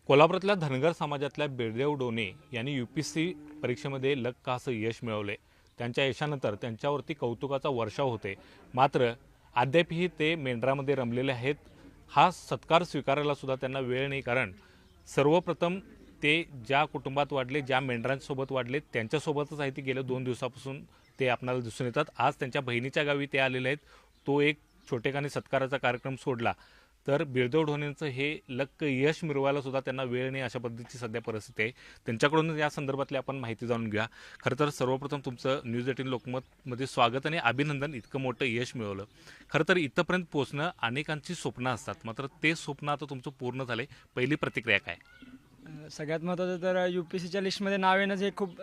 कोल्हापुरातल्या धनगर समाजातल्या बिरदेव डोने यांनी UPSC परीक्षेमध्ये लक्काचं यश मिळवले। त्यांच्या यशानंतर त्यांच्यावरती कौतुकाचा वर्षाव होते। मात्र अद्यापही ते मेंढरामध्ये रमलेले आहेत। हा सत्कार स्वीकारायला सुद्धा त्यांना वेळ नाही, कारण सर्वप्रथम ते ज्या कुटुंबात वाढले, ज्या मेंढरांसोबत वाढले, त्यांच्यासोबतच आहे ते गेल्या 2 दिवसापासून ते आपल्याला दिसून येतात। आज त्यांच्या बहिणीच्या गावी ते आलेले आहेत। तो एक छोटेखानी सत्काराचा कार्यक्रम सोडला तर बिरदेव ढोणेंचं हे लक्क यश मिळवायला सुद्धा त्यांना वेळ नाही, अशा पद्धतीची सध्या परिस्थिती आहे। त्यांच्याकडून या संदर्भातली आपण माहिती जाणून घ्या। खरं तर सर्वप्रथम तुमचं न्यूज 18 लोकमतमध्ये स्वागत आणि अभिनंदन, इतकं मोठं यश मिळवलं। खरं तर इथंपर्यंत पोहोचणं अनेकांची स्वप्न असतात, मात्र ते स्वप्न आता तुमचं पूर्ण झाले। पहिली प्रतिक्रिया काय? सगळ्यात महत्त्वाचं तर UPSCच्या लिस्टमध्ये नाव येणंच हे खूप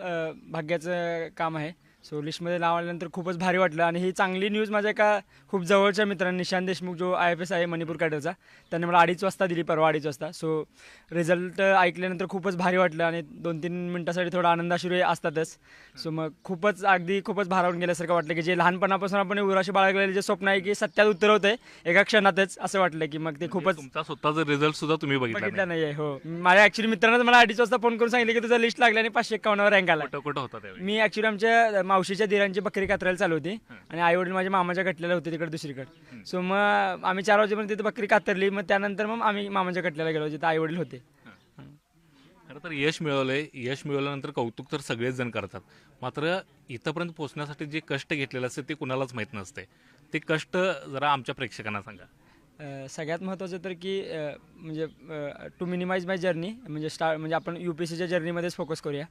भाग्याचं काम आहे। सो लिस्टमध्ये नाव आल्यानंतर खूपच भारी वाटलं आणि ही चांगली न्यूज माझ्या एका खूप जवळच्या मित्रांनी, निशांत देशमुख जो IFS आहे मणिपूर कॅडरचा, त्यांनी मला 2:30 वाजता दिली, परवा 2:30 वाजता। सो रिझल्ट ऐकल्यानंतर खूपच भारी वाटलं आणि 2-3 मिनटासाठी थोडा आनंदाश्रू असतातच। सो मग खूपच भारावून गेल्यासारखं वाटलं की जे लहानपणापासून आपण उराशी बाळगलेले जे स्वप्न आहे की सत्यात उतरवतंय एका क्षणातच, असं वाटलं की मग ते खूपच तुमचा स्वतःचा रिझल्ट सुद्धा तुम्ही बघितला नाही आहे। हो, माझ्या ॲक्च्युली मित्रांनो मला 2:30 वाजता फोन करून सांगितलं की तुझा लिस्ट लागला आणि 551 रँक आला। कुठं होता त्यावेळी? मी ॲक्च्युली आमच्या मावशीच्या दिरांची बकरी कातरायला चालू होती आणि आईवडील माझ्या मामाच्या कटल्याला होते तिकडे दुसरीकडे। सो मग आम्ही 4 वाजेपर्यंत तिथे बकरी कातरली, मग त्यानंतर मग आम्ही मामाच्या कटल्याला गेलो जिथे आईवडील होते। खरं तर यश मिळवलंय। यश मिळवल्यानंतर कौतुक तर सगळेच जण करतात, मात्र इथंपर्यंत पोहोचण्यासाठी जे कष्ट घेतलेले असते ते कुणालाच माहीत नसते। ते कष्ट जरा आमच्या प्रेक्षकांना सांगा। सगळ्यात महत्त्वाचं तर की म्हणजे टू मिनिमाइज माय जर्नी, म्हणजे आपण UPSCच्या जर्नीमध्येच फोकस करूया।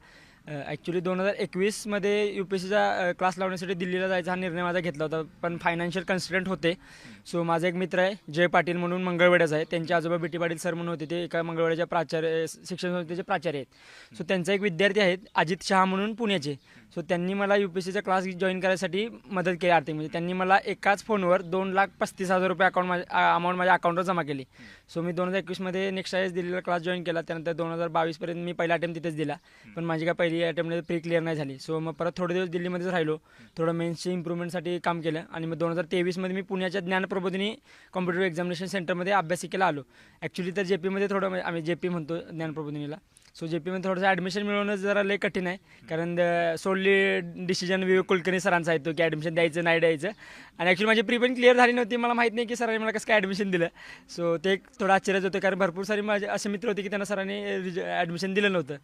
ॲक्च्युली 2021मध्ये UPSCचा क्लास लावण्यासाठी दिल्लीला जायचा हा निर्णय माझा घेतला होता, पण फायनान्शियल कन्स्ट्रेंट होते। सो माझा एक मित्र आहे जय पाटील म्हणून, मंगळवेढ्याचा आहे, त्यांचे आजोबा BT पाटील सर म्हणून होते, ते एका मंगळवेढ्याच्या शिक्षण संस्थेचे प्राचार्य आहेत। सो त्यांचा एक विद्यार्थी आहेत अजित शहा म्हणून पुण्याचे। सो त्यांनी मला UPSCचा क्लास जॉईन करायसाठी मदत केली आर्थिक, म्हणजे त्यांनी मला एकाच फोनवर 2,35,000 रुपये अमाऊंट माझ्या अकाउंटवर जमा केली। सो मी 2021मध्ये नेक्स्ट आयएस दिल्लीला क्लास जॉईन केला। त्यानंतर 2022पर्यंत मी पहिला अटेम्प्ट तिथेच दिला, पण माझी काय पहिली अटेम्प्टमध्ये प्री क्लिअर नाही झाली। सो मग परत थोडे दिवस दिल्लीमध्येच राहिलो, थोडं मेन्सची इम्प्रूव्हमेंटसाठी काम केलं आणि मग 2023मध्ये मी पुण्याच्या ज्ञानप्रबोधिनी कॉम्पिटेटिव्ह एक्झामिनेशन सेंटरमध्ये अभ्यासिकेला आलो। ॲक्च्युली तर JPमध्ये थोडं, आम्ही JP म्हणतो ज्ञानप्रबोधिनीला। सो JPमध्ये थोडंसं ॲडमिशन मिळवणं जरा लय कठीण आहे, कारण सोडली डिसिजन विवेक कुलकर्णी सरांचा आहे तो की ॲडमिशन द्यायचं नाही द्यायचं। आणि ॲक्च्युली माझी प्री पण क्लिअर झाली नव्हती, मला माहीत नाही की सरांनी मला कसं काय ॲडमिशन दिलं। सो ते एक थोडं आश्चर्यच होतं, कारण भरपूर सारे माझे असे मित्र होते की त्यांना सरांनी ॲडमिशन दिलं नव्हतं।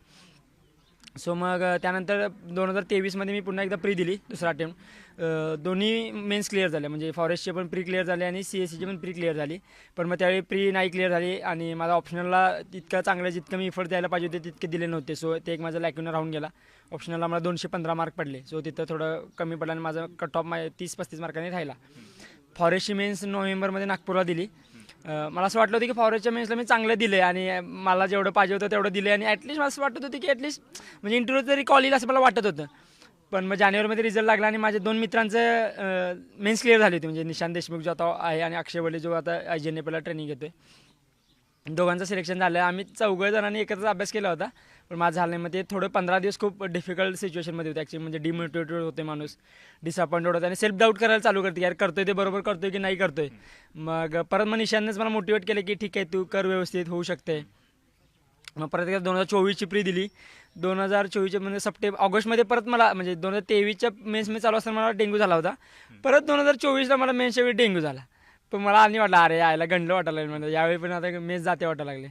सो मग त्यानंतर 2023मध्ये मी पुन्हा एकदा प्री दिली, दुसरा अटेम्प्ट। दोन्ही मेन्स क्लिअर झाले, म्हणजे फॉरेस्टचे पण प्री क्लिअर झाले आणि CSEची पण प्री क्लिअर झाली। पण मग त्यावेळी प्री नाही क्लिअर झाली आणि माझा ऑप्शनलला तितकं चांगलं जितकं मी इफर्ट द्यायला पाहिजे होते तितके दिले नव्हते। सो ते एक माझा लॅक्युना राहून गेला। ऑप्शनलला मला 215 मार्क पडले, सो तिथं थोडं कमी पडलं आणि माझं कट ऑफ 30-35 मार्कांनी राहिला। फॉरेस्टची मेन्स नोव्हेंबरमध्ये नागपूरला दिली। मला असं वाटलं होतं की फॉरेस्टच्या मेन्सला मी चांगलं दिलं आहे आणि मला जेवढं पाहिजे होतं तेवढं दिलं, आणि ॲटलिस्ट मला असं वाटत होतं की ॲटलिस्ट म्हणजे इंटरव्ह्यू तरी कॉल येईल असं मला वाटत होतं। पण मग जानेवारीमध्ये रिझल्ट लागला आणि माझ्या 2 मित्रांचं मेन्स क्लिअर झाली होती, म्हणजे निशांत देशमुख जो आता आहे आणि अक्षय वडे जो आता IGNAPला ट्रेनिंग घेतो आहे। दोघांचं सिलेक्शन झालं। आम्ही 4 जणांनी एकत्र अभ्यास केला होता, पण माझं झालं नाही। मग ते थोडं 15 दिवस खूप डिफिकल्ट सिच्युएशनमध्ये होते ॲक्च्युली, म्हणजे डिमोटिवेटेड होते माणूस, डिसअपॉइंटेड होतं आणि सेल्फ डाऊट करायला चालू करते, यार करतोय ते बरोबर करतोय की नाही करतोय। मग परत मग निशांतनेच मला मोटिवेट केलं की ठीक आहे तू कर, व्यवस्थित होऊ शकते। मग परत एकदा 2024ची प्री दिली। 2024 म्हणजे ऑगस्टमध्ये परत मला, म्हणजे 2023च्या मेन्समध्ये चालू असताना मला डेंग्यू झाला होता। परत 2024ला मला मेन्सच्या वेळी डेंग्यू झाला, पण मला आणि वाटलं अरे यायला गंडलं वाटायला लागलं, म्हणजे यावेळी पण आता मेन्स जाते वाटायला लागले।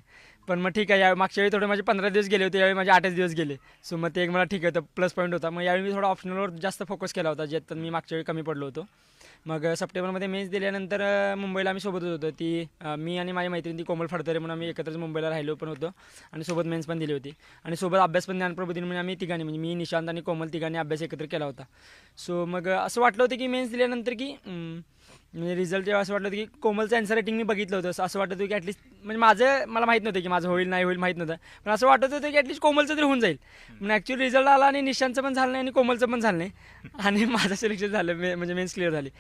पण मग ठीक आहे, मागच्या वेळी थोडे माझे 15 दिवस गेले होते, यावेळी माझे 8 दिवस गेले। सो मग ते एक मला ठीक होतं, प्लस पॉईंट होता। मग यावेळी मी थोडा ऑप्शनलवर जास्त फोकस केला होता, ज्यात मी मागच्या वेळी कमी पडलो होतो। मग सप्टेंबरमध्ये मेन्स दिल्यानंतर मुंबईला आम्ही सोबतच होतो, ती मी आणि माझी मैत्रीण ती कोमल फडतरे म्हणून आम्ही एकत्रच मुंबईला राहिलो पण होतो आणि सोबत मेन्स पण दिली होती आणि सोबत अभ्यास पण ज्ञानप्रबोधिनी म्हणजे आम्ही तिघांनी, म्हणजे मी, निशांत आणि कोमल तिघांनी अभ्यास एकत्र केला होता। सो मग असं वाटलं होतं की मेन्स दिल्यानंतर की म्हणजे रिझल्ट जेव्हा असं वाटलं होतं की कोमलचं आन्सर रायटिंग मी बघितलं होतं, असं वाटत होतं की ॲटलिस्ट म्हणजे मला माहीत नव्हतं की माझं होईल नाही होईल माहीत नव्हतं, पण असं वाटत होतं की ॲटलिस्ट कोमलचं तरी होऊन जाईल। पण ॲक्च्युअली रिझल्ट आला आणि निशांतचं पण झालं नाही आणि कोमलचं पण झालं नाही आणि माझं सिलेक्शन झालं, म्हणजे मेन्स क्लिअर झाली।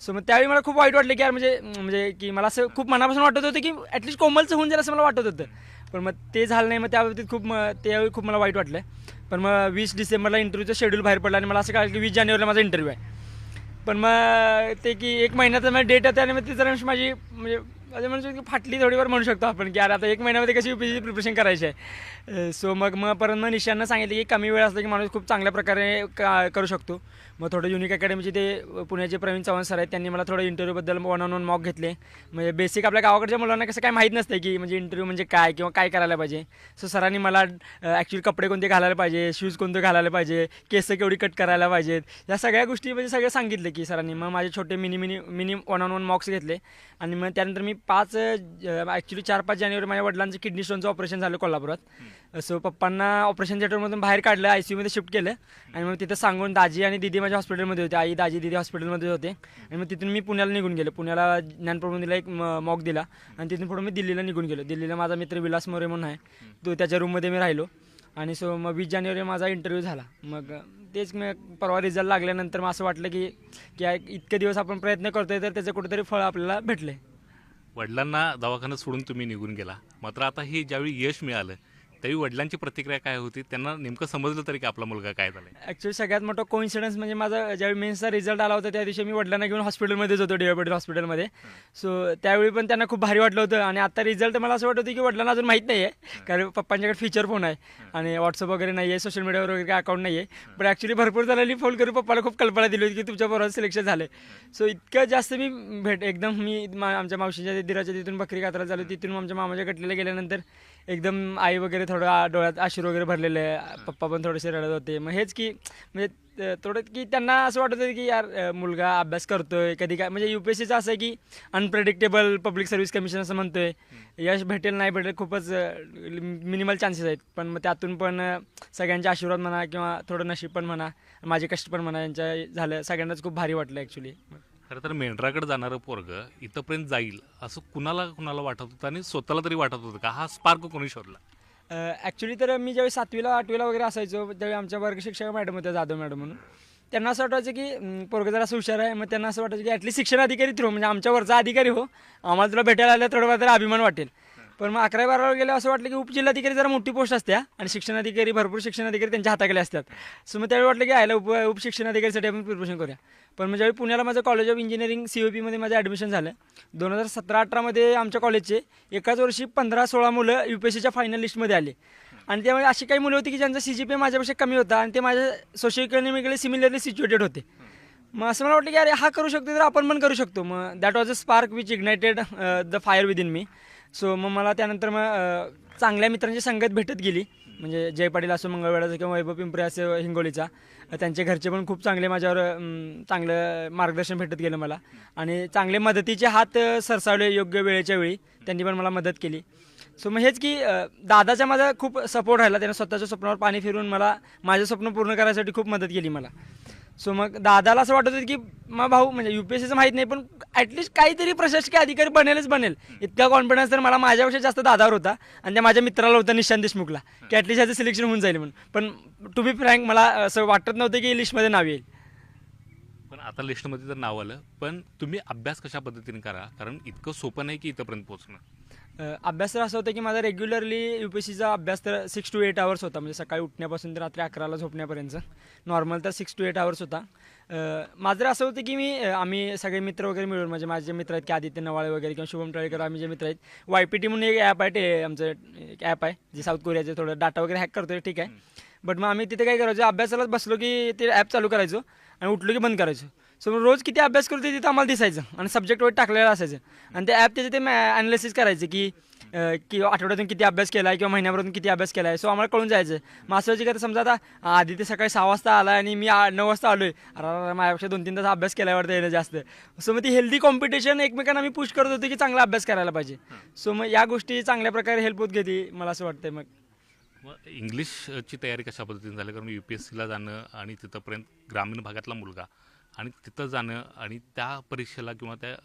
सो मग त्यावेळी मला खूप वाईट वाटलं की यार म्हणजे की मला असं खूप मनापासून वाटत होतं की ॲटलिस्ट कोमलचं होऊन जाईल असं मला वाटत होतं, पण मग ते झालं नाही। मग त्याबाबतीत त्यावेळी खूप मला वाईट वाटलं। पण मग 20 डिसेंबरला इंटरव्ह्यूचं शेड्यूल बाहेर पडला आणि मला असं कळलं की 20 जानेवारीला माझा इंटरव्ह्यू आहे। पण मग ते की 1 महिन्याचा माझी डेट होते आणि मग तिसऱ्या दिवशी माझी म्हणजे म्हणजे म्हणू शकतो की फाटली थोडीफार म्हणू शकतो आपण की अरे आता 1 महिन्यामध्ये कशी UPSC प्रिपरेशन करायची आहे. सो मग परत निशांना सांगितलं की कमी वेळ असला की माणूस खूप चांगल्या प्रकारे करू शकतो. मग थोडं युनिक अकॅडमीचे ते पुण्याचे प्रवीण चव्हाण सर आहेत, त्यांनी मला थोडं इंटरव्ह्यूबद्दल 1-on-1 मॉक घेतले. म्हणजे बेसिक आपल्या गावाकडच्या मुलांना कसं काय माहीत नसतं की म्हणजे इंटरव्ह्यू म्हणजे काय किंवा काय करायला पाहिजे. सो सरांनी मला ॲक्च्युली कपडे कोणते घालायला पाहिजे, शूज कोणते घालायला पाहिजे, केस केवढी कट करायला पाहिजेत, या सगळ्या गोष्टी म्हणजे सगळं सांगितलं की सरांनी. मग माझे छोटे मिनी 1-on-1 मॉक्स घेतले आणि मग त्यानंतर मी 4-5 जानेवारी माझ्या वडिलांचं किडनी स्टोनचं ऑपरेशन झालं कोल्हापुरात. सो पप्पांना ऑपरेशन थिएटरमधून बाहेर काढलं, ICUमध्ये शिफ्ट केलं आणि मग तिथं सांगून दाजी आणि दिदी माझ्या हॉस्पिटलमध्ये होते, आई दाजी दिदी हॉस्पिटलमध्ये होते. आणि मग तिथून मी पुण्याला निघून गेलो. पुण्याला ज्ञानप्रबोधिनीला एक मॉक दिला आणि तिथून पुढे मी दिल्लीला निघून गेलो. दिल्लीला माझा मित्र विलास मोरे म्हणून आहे, तो त्याच्या रूममध्ये मी राहिलो. आणि सो मग 20 जानेवारी माझा इंटरव्ह्यू झाला. मग तेच मग परवा रिझल्ट लागल्यानंतर मग असं वाटलं की इतके दिवस आपण प्रयत्न करतोय तर त्याचं कुठेतरी फळ आपल्याला भेटले. वडिलांना दवाखान्यात सोडून तुम्ही निघून गेला, मात्र आता हे ज्यावेळी यश मिळालं त्यावेळी वडिलांची प्रतिक्रिया काय होती? त्यांना नेमकं समजलं तरी की आपला मुलगा काय झाला? ॲक्च्युली सगळ्यात मोठा कोइन्सिडन्स म्हणजे माझा ज्यावेळी मेन्सचा रिझल्ट आला होता त्या दिवशी मी वडिलांना घेऊन हॉस्पिटलमध्येच होतो, DY पाटील हॉस्पिटलमध्ये. सो त्यावेळी पण त्यांना खूप भारी वाटलं होतं. आणि आता रिझल्ट मला असं वाटतं की वडिलांना अजून माहीत नाही आहे, कारण पप्पांच्याकडे फीचर फोन आहे आणि व्हॉट्सअप वगैरे नाही आहे, सोशल मीडियावर वगैरे काय अकाउंट नाही आहे. पण ॲक्च्युली भरपूर जणांनी फोन करून पप्पाला खूप कल्पना दिली होती की तुमच्या बरोबर सिलेक्शन झालं. सो इतकं जास्त मी आमच्या मावशीच्या दिराच्या तिथून बकरी कात्राला झालो, तिथून आमच्या मामाच्या कटलेला गेल्यानंतर एकदम आई वगैरे थोडं डोळ्यात अश्रू वगैरे भरलेले, पप्पा पण थोडेसे रडत होते. मग हेच की म्हणजे थोडं की त्यांना असं वाटत होतं की यार मुलगा अभ्यास करतोय, कधी काय म्हणजे UPSCचं असं आहे की अनप्रेडिक्टेबल पब्लिक सर्व्हिस कमिशन असं म्हणतोय, यश भेटेल नाही भेटेल खूपच मिनिमल चान्सेस आहेत. पण मग त्यातून पण सगळ्यांचे आशीर्वाद म्हणा किंवा थोडं नशीब पण म्हणा, माझे कष्ट पण म्हणा, यांच्या झालं सगळ्यांनाच खूप भारी वाटलं ॲक्च्युली. खरं तर मेंढराकडे जाणारं पोरगं इथंपर्यंत जाईल असं कुणाला वाटत होतं आणि स्वतःला तरी वाटत होतं का? हा स्पार्क कोणी शोधला? ॲक्च्युली तर मी ज्यावेळी 7वीला 8वीला वगैरे असायचो त्यावेळी आमच्या वर्ग शिक्षक मॅडम होत्या, जाधव मॅडम म्हणून. त्यांना असं वाटायचं की पोरगं जरा असं हुशार आहे. मग त्यांना असं वाटायचं की ॲटलीस्ट शिक्षण अधिकारी थ्रू म्हणजे आमच्या वरचा अधिकारी हो, आम्हाला तुला भेटायला आलं थोडंफार तरी अभिमान वाटेल. पण मग 11वी-12वी गेलं असं वाटलं की उपजिल्हाधिकारी जरा मोठी पोस्ट असते आणि शिक्षणाधिकारी भरपूर शिक्षणाधिकारी त्यांच्या हाताखाली असतात. सो मग त्यावेळी वाटलं की आयला उपशिक्षणाधिकारीसाठी आपण प्रिपरेशन करूया. पण मग ज्यावेळी पुण्याला माझं कॉलेज ऑफ इंजिनिअरिंग COPमध्ये माझं ॲडमिशन झालं 2017-18मध्ये आमच्या कॉलेजचे एकाच वर्षी 15-16 मुलं UPSCच्या फायनल लिस्टमध्ये आले. आणि त्यामुळे अशी काही मुलं होती की ज्यांचा CGPA माझ्यापेक्षा कमी होता आणि ते माझ्या सोशो इकॉनॉमिकली सिमिलरली सिच्युएटेड होते. मग असं मला वाटलं की अरे हा करू शकतो तर आपण पण करू शकतो. मग that was a spark which ignited the fire within me. So मग मला त्यानंतर मग चांगल्या मित्रांची संगत भेटत गेली. म्हणजे जय पाटील असो मंगळवेढाचा किंवा वैभव पिंपरे असं हिंगोलीचा, त्यांचे घरचे पण खूप चांगले माझ्यावर चांगलं मार्गदर्शन भेटत गेलं मला आणि चांगले मदतीचे हात सरसावले योग्य वेळेच्या वेळी, त्यांनी पण मला मदत केली. सो मग हेच की दादाचा माझा खूप सपोर्ट राहिला, त्यानं स्वतःच्या स्वप्नावर पाणी फिरून मला माझं स्वप्न पूर्ण करायसाठी खूप मदत केली मला. सो मग दादाला असं वाटत होतं की मग भाऊ म्हणजे UPSCचं माहीत नाही पण ॲटलिस्ट काहीतरी प्रशासकीय अधिकारी बनेल. इतका कॉन्फिडन्स तर मला माझ्यापेक्षा जास्त दादावर होता आणि त्या माझ्या मित्राला होता निशांत देशमुखला की ॲटलिस्ट ह्याचं सिलेक्शन होऊन जाईल म्हणून. पण टू बी फ्रँक मला असं वाटत नव्हतं की लिस्टमध्ये नाव येईल. पण आता लिस्टमध्ये तर नाव आलं, पण तुम्ही अभ्यास कशा पद्धतीने करा? कारण इतकं सोपं नाही की इथंपर्यंत पोहोचणं. अभ्यास तर असं होतं की माझा रेग्युलरली UPSCचा अभ्यास तर 6 to 8 hours होता. म्हणजे सकाळी उठण्यापासून तर रात्री 11ला झोपण्यापर्यंत. नॉर्मल तर 6 to 8 hours होता. माझं असं होतं की आम्ही सगळे मित्र वगैरे मिळून म्हणजे माझे मित्र आहेत की आदित्य नवाळे वगैरे किंवा शुभम टाळेकर, आम्ही जे मित्र आहेत, YPT म्हणून एक ॲप आहे, आमचं एक ॲप आहे जे साऊथ कोरियाचं थोडं डाटा वगैरे हॅक करतो, ठीक आहे. बट मग आम्ही तिथे काय करायचो, अभ्यासालाच बसलो की ते ॲप चालू करायचो आणि उठलो की बंद करायचो. सो रोज किती अभ्यास करतो तिथं आम्हाला दिसायचं आणि सब्जेक्ट वर टाकलेलं असायचं आणि ते ॲप त्याचे ते ॲनालिसिस करायचे की आठवड्यातून किती अभ्यास केला आहे किंवा महिन्याभरातून किती अभ्यास केला आहे. सो आम्हाला कळून जायचं. मग असं व्हायचं की समजा आता आधी ते सकाळी 6 वाजता आला आणि मी 9 वाजता आलो आहे, अरे माझ्यापेक्षा 2-3 तास अभ्यास केल्यावर येणं जास्त. सो मग ती हेल्दी कॉम्पिटिशन एकमेकांना आम्ही पुश करत होतो की चांगला अभ्यास करायला पाहिजे. सो मग या गोष्टी चांगल्या प्रकारे हेल्प होत घेते मला असं वाटतं. मग इंग्लिशची तयारी कशा पद्धतीने झाली? कारण UPSCला जाणं आणि तिथंपर्यंत ग्रामीण भागातला मुलगा आणि तिथं जाणं आणि त्या परीक्षेला किंवा त्या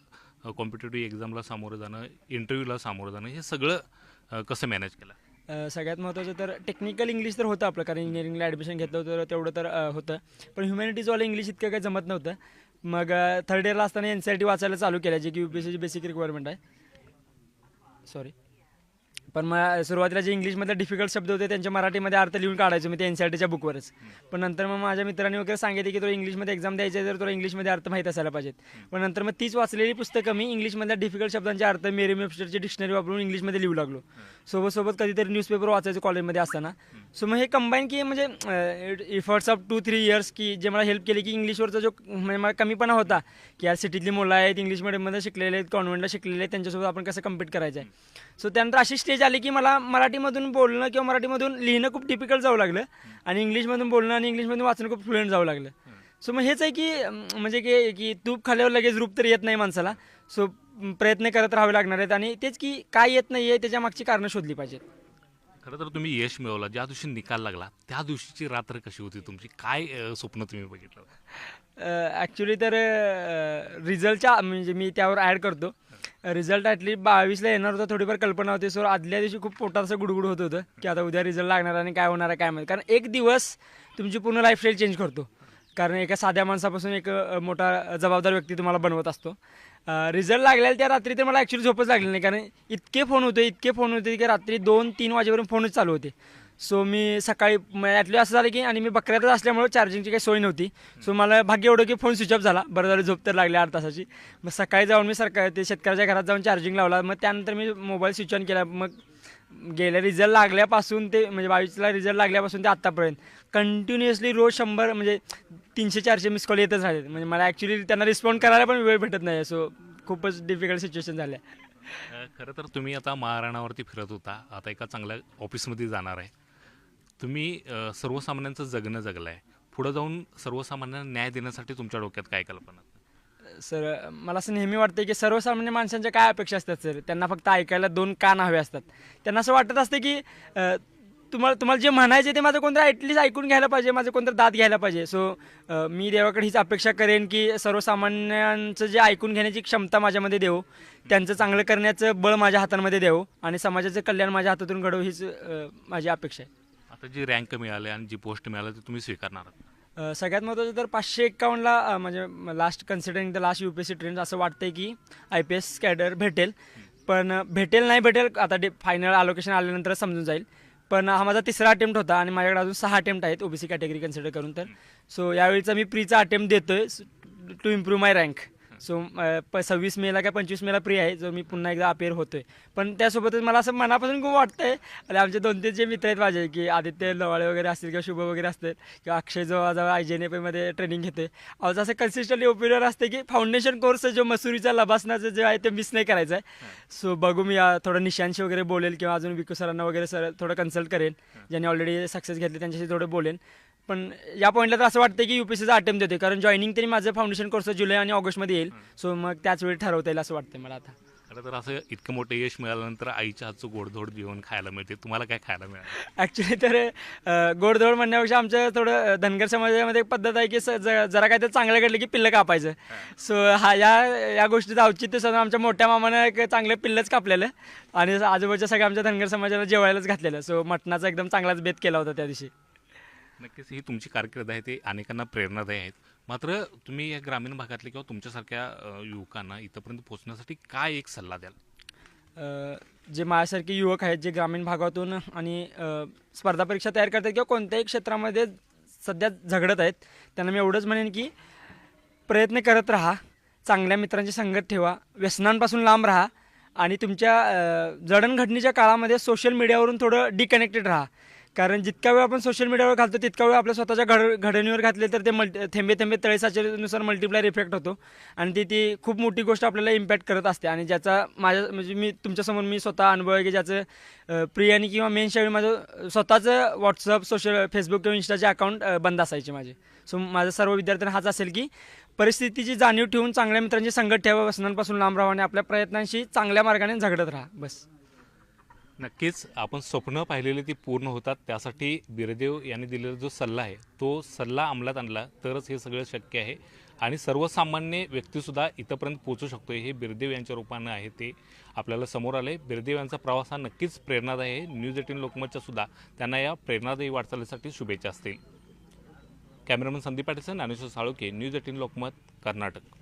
कॉम्पिटेटिव्ह एक्झामला सामोरं जाणं, इंटरव्ह्यूला सामोरं जाणं, हे सगळं कसं मॅनेज केलं? सगळ्यात महत्त्वाचं तर टेक्निकल इंग्लिश तर होतं आपलं, कारण इंजिनिअरिंगला ॲडमिशन घेतलं होतं तेवढं तर होतं. पण ह्युमॅनिटीजवालं इंग्लिश इतकं काही जमत नव्हतं. मग थर्ड इयरला असताना NCERT वाचायला चालू केलं, जे की UPSCची बेसिक रिक्वायरमेंट आहे. सॉरी पण मग सुरुवातीला जे इंग्लिशमधले डिफिकल्ट शब्द होते त्यांचे मराठीमध्ये अर्थ लिहून काढायचो मी ते NCERTच्या बुकवरच. पण नंतर मग माझ्या मित्रांनी वगैरे सांगितले की तुला इंग्लिशमध्ये एक्झाम द्यायची आहे तर तुला इंग्लिशमध्ये अर्थ माहीत असायला पाहिजेत. पण नंतर मग तीच वाचलेली पुस्तकं मी इंग्लिशमधल्या डिफिकल्ट शब्दांचे अर्थ मेरी वेबस्टरची डिक्शनरी वापरून इंग्लिशमध्ये लिहू लागलो. सोबत कधीतरी न्यूजपेपर वाचायचो कॉलेजमध्ये असताना. सो मग हे कंबाईन की म्हणजे इफर्ट्स ऑफ 2-3 इयर्स की जे मला हेल्प केले की इंग्लिशवरचा जो म्हणजे मला कमीपणा होता की यार सिटीतली मुलं आहेत इंग्लिश मिडियममध्ये शिकलेले आहेत कॉन्व्हेंटला शिकलेले आहेत त्यांच्यासोबत आपण कसं कम्पीट करायचं आहे. सो त्यानंतर अशी स्टेज आली की मला मराठीमधून बोलणं किंवा मराठीमधून लिहिणं खूप डिफिकल्ट जाऊ लागलं आणि इंग्लिशमधून बोलणं आणि इंग्लिशमधून वाचणं खूप फ्लुएंट जाऊ लागलं. सो मग हेच आहे की म्हणजे की तूप खाल्यावर लगेच रूप तर येत नाही माणसाला. सो प्रयत्न करत राहावे लागणार आहेत आणि तेच की काय येत नाही आहे त्याच्या मागची कारणं शोधली पाहिजेत. खरं तर तुम्ही यश मिळवलं, ज्या दिवशी निकाल लागला त्या दिवशीची रात्र कशी होती तुमची, काय स्वप्न तुम्ही बघितलं? ॲक्च्युली तर रिझल्टच्या म्हणजे मी त्यावर ॲड करतो. रिझल्ट ॲटलीस्ट 22ला येणार होता थोडीफार कल्पना होती. सो आदल्या दिवशी खूप पोटात असं गुडगुड होत होतं की आता उद्या रिझल्ट लागणार आणि काय होणार आहे काय माहिती. कारण एक दिवस तुमची पूर्ण लाईफस्टाईल चेंज करतो. कारण एका साध्या माणसापासून एक मोठा जबाबदार व्यक्ती तुम्हाला बनवत असतो. रिझल्ट लागलेला त्या रात्री तर मला ॲक्च्युली झोपच लागली नाही कारण इतके फोन होते की रात्री 2-3 वाजेपर्यंत फोनच चालू होते. सो मी सकाळी ॲटली असं झालं की आणि मी बकऱ्यातच असल्यामुळे चार्जिंगची काही सोय नव्हती. सो मला भाग्य एवढं की फोन स्विच ऑफ झाला. बरं झालं झोप तर लागली 8 तासाची. मग सकाळी जाऊन मी ते शेतकऱ्याच्या घरात जाऊन चार्जिंग लावला. मग त्यानंतर मी मोबाईल स्विच ऑन केला. मग गेल्या रिझल्ट लागल्यापासून ते म्हणजे 22ला रिझल्ट लागल्यापासून ते आत्तापर्यंत कंटिन्युअसली रोज 100 म्हणजे 300-400 मिस कॉल येतच राहिले. म्हणजे मला ॲक्च्युली त्यांना रिस्पॉन्ड करायला पण वेळ भेटत नाही. सो खूपच डिफिकल्ट सिच्युएशन झालं आहे. खरं तर तुम्ही आता महाराणावरती फिरत होता, आता एका चांगल्या ऑफिसमध्ये जाणार आहे. तुम्ही सर्वसामान्यांचं जगणं जगलं आहे. पुढं जाऊन सर्वसामान्यांना न्याय देण्यासाठी तुमच्या डोक्यात काय कल्पना? सर मला असं नेहमी वाटतं की सर्वसामान्य माणसांच्या काय अपेक्षा असतात सर. त्यांना फक्त ऐकायला 2 कान हवे असतात. त्यांना असं वाटत असतं की तुम्हाला जे म्हणायचे ते माझं कोणतं ॲटलीस्ट ऐकून घ्यायला पाहिजे, माझं कोणतं दाद घ्यायला पाहिजे. सो मी देवाकडे हीच अपेक्षा करेन की सर्वसामान्यांचं जे ऐकून घेण्याची क्षमता माझ्यामध्ये देवो, त्यांचं चांगलं करण्याचं बळ माझ्या हातांमध्ये देवो आणि समाजाचं कल्याण माझ्या हातातून घडवो हीच माझी अपेक्षा आहे. आता जी रँक मिळाली आणि जी पोस्ट मिळाली ती तुम्ही स्वीकारणार आहात? सगळ्यात महत्त्वाचं तर 551ला म्हणजे last considering the last UPSC trend असं वाटतंय की IPS कॅडर भेटेल. पण नाही भेटेल आता फायनल अलोकेशन आल्यानंतर समजून जाईल. पण हा माझा 3रा अटेम्प्ट होता आणि माझ्याकडे अजून 6 अटेम्प्ट आहेत OBC कॅटेगरी कन्सिडर करून. तर सो यावेळीचा मी प्रीचा अटेम्प्ट देतोय to improve my rank. So 26 मेला काय 25 मेला प्री आहे जो मी पुन्हा एकदा अपेअर होतोय. पण त्यासोबतच मला असं मनापासून खूप वाटतंय आणि आमचे 2-3 जे मित्र आहेत माझे की आदित्य लवाळे वगैरे असतील किंवा शुभ वगैरे असतील किंवा अक्षय जवळ IJNAPमध्ये ट्रेनिंग घेतोय. आज असं कन्सिस्टंटली ओपिनियन असते की फाउंडेशन कोर्स जो मसुरीचा लबासनाचं जे आहे ते मिस नाही करायचं आहे. सो बघू मी थोडं निशांशी वगैरे बोलेल किंवा अजून विकू सरांना वगैरे सर थोडं कन्सल्ट करेन ज्यांनी ऑलरेडी सक्सेस घेतली त्यांच्याशी थोडं बोलेन. पण या पॉईंटला तर असं वाटतं की UPSCचा अटेम्प्ट देते कारण जॉईनिंग तरी माझं फाउंडेशन कोर्स जुलै आणि ऑगस्टमध्ये येईल. सो मग त्याच वेळी ठरवता येईल असं वाटतं मला आता. खरं तर असं इतकं मोठं यश मिळाल्यानंतर आईच्या हातचं गोडधोड जेवण खायला मिळते. तुम्हाला काय खायला मिळालं? ॲक्च्युली तर गोडधोड म्हणण्यापेक्षा आमचं थोडं धनगर समाजामध्ये पद्धत आहे की जरा काय तर चांगलं घडलं की पिल्लं कापायचं. सो या गोष्टीचं औचित्य साधून आमच्या मोठ्या मामानं एक चांगलं पिल्लंच कापलेलं आणि आजूबाजूच्या सगळ्या आमच्या धनगर समाजाला जेवायलाच घातलेलं. सो मटणाचा एकदम चांगलाच बेत केला होता त्या दिवशी. नक्कीच ही तुमची कारकीर्द आहे ते अनेकांना प्रेरणादायी आहेत. मात्र तुम्ही या ग्रामीण भागातले किंवा तुमच्यासारख्या युवकांना इथंपर्यंत पोहोचण्यासाठी काय एक सल्ला द्याल? जे माझ्यासारखे युवक आहेत जे ग्रामीण भागातून आणि स्पर्धा परीक्षा तयार करतात किंवा कोणत्याही क्षेत्रामध्ये सध्या झगडत आहेत त्यांना मी एवढंच म्हणेन की प्रयत्न करत राहा, चांगल्या मित्रांची संगत ठेवा, व्यसनांपासून लांब राहा आणि तुमच्या जडणघडणीच्या काळामध्ये सोशल मीडियावरून थोडं डिकनेक्टेड राहा. कारण जितका वेळ आपण सोशल मीडियावर घालतो तितका वेळ आपल्या स्वतःच्या घडणीवर घातले तर ते थेंबे थेंबे तळेसाचेनुसार मल्टिप्लायर इफेक्ट होतो आणि ती खूप मोठी गोष्ट आपल्याला इम्पॅक्ट करत असते. आणि ज्याचा म्हणजे मी तुमच्यासमोर मी स्वतः अनुभव आहे की ज्याचं प्री आणि किंवा मेन्सच्या वेळी माझं स्वतःचं व्हॉट्सअप फेसबुक किंवा इंस्टाचे अकाउंट बंद असायचे माझे. सो माझं सर्व विद्यार्थ्यांना हाच असेल की परिस्थितीची जाणीव ठेवून चांगल्या मित्रांची संगत ठेवा, व्यसनांपासून लांब राहा आणि आपल्या प्रयत्नांशी चांगल्या मार्गाने झगडत राहा. बस. नक्कीच आपण स्वप्न पाहिलेली ती पूर्ण होतात. त्यासाठी बिरदेव यांनी दिलेला जो सल्ला आहे तो सल्ला अंमलात आणला तरच हे सगळं शक्य आहे आणि सर्वसामान्य व्यक्तीसुद्धा इथंपर्यंत पोहोचू शकतो. हे बिरदेव यांच्या रूपानं आहे ते आपल्याला समोर आले. बिरदेव यांचा प्रवास हा नक्कीच प्रेरणादायी आहे. न्यूज 18 लोकमतच्या सुद्धा त्यांना या प्रेरणादायी वाटचालीसाठी शुभेच्छा असतील. Cameraman Sandeep Patil, Dnyaneshwar Salunkhe, news 18 Lokmat, Karnataka.